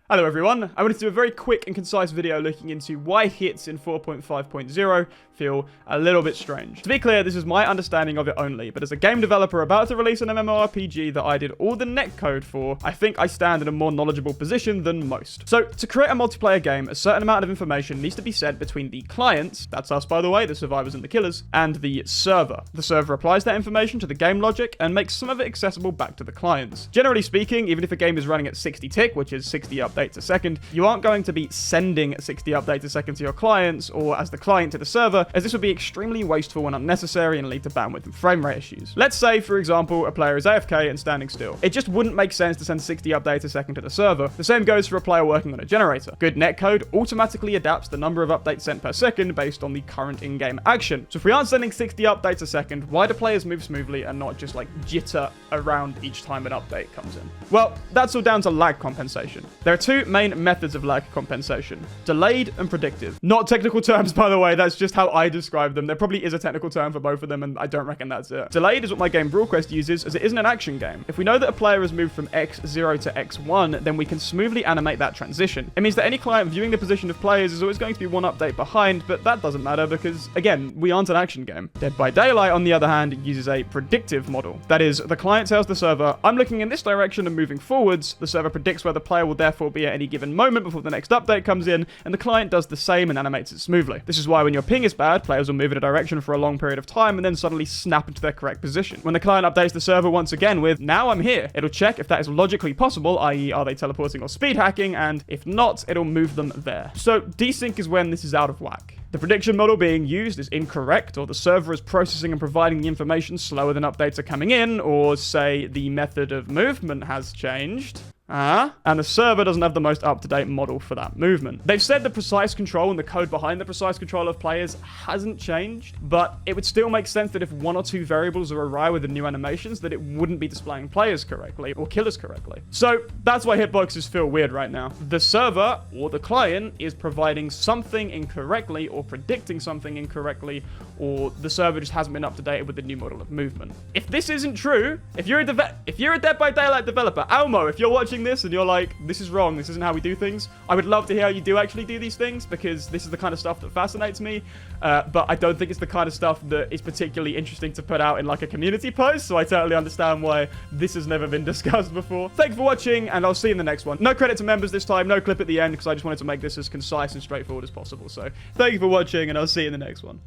Hello everyone, I wanted to do a very quick and concise video looking into why hits in 4.5.0 feel a little bit strange. To be clear, this is my understanding of it only, but as a game developer about to release an MMORPG that I did all the netcode for, I think I stand in a more knowledgeable position than most. So, to create a multiplayer game, a certain amount of information needs to be sent between the clients, that's us by the way, the survivors and the killers, and the server. The server applies that information to the game logic and makes some of it accessible back to the clients. Generally speaking, even if a game is running at 60 tick, which is 60 updates a second, you aren't going to be sending 60 updates a second to your clients, or as the client to the server, as this would be extremely wasteful and unnecessary and lead to bandwidth and frame rate issues. Let's say, for example, a player is AFK and standing still. It just wouldn't make sense to send 60 updates a second to the server. The same goes for a player working on a generator. Good netcode automatically adapts the number of updates sent per second based on the current in-game action. So if we aren't sending 60 updates a second, why do players move smoothly and not just like jitter around each time an update comes in? Well, that's all down to lag compensation. There are two main methods of lag compensation: delayed and predictive. Not technical terms, by the way, that's just how I describe them. There probably is a technical term for both of them, and I don't reckon that's it. Delayed is what my game BrawlQuest uses, as it isn't an action game. If we know that a player has moved from X0 to X1, then we can smoothly animate that transition. It means that any client viewing the position of players is always going to be one update behind, but that doesn't matter because, again, we aren't an action game. Dead by Daylight, on the other hand, uses a predictive model. That is, the client tells the server, I'm looking in this direction and moving forwards. The server predicts where the player will therefore be at any given moment before the next update comes in, and the client does the same and animates it smoothly. This is why when your ping is bad, players will move in a direction for a long period of time and then suddenly snap into their correct position. When the client updates the server once again with, now I'm here, it'll check if that is logically possible, i.e. are they teleporting or speed hacking, and if not, it'll move them there. So desync is when this is out of whack. The prediction model being used is incorrect, or the server is processing and providing the information slower than updates are coming in, or say the method of movement has changed. And the server doesn't have the most up-to-date model for that movement. They've said the precise control and the code behind the precise control of players hasn't changed, but it would still make sense that if one or two variables are awry with the new animations, that it wouldn't be displaying players correctly or killers correctly. So that's why hitboxes feel weird right now. The server or the client is providing something incorrectly or predicting something incorrectly, or the server just hasn't been up to date with the new model of movement. If this isn't true, if you're a Dead by Daylight developer, Almo, if you're watching this and you're like, this is wrong, this isn't how we do things, I would love to hear how you do actually do these things, because this is the kind of stuff that fascinates me, but I don't think it's the kind of stuff that is particularly interesting to put out in like a community post, so I totally understand why this has never been discussed before. Thank you for watching, and I'll see you in the next one. No credit to members this time, no clip at the end, because I just wanted to make this as concise and straightforward as possible. So thank you for watching, and I'll see you in the next one.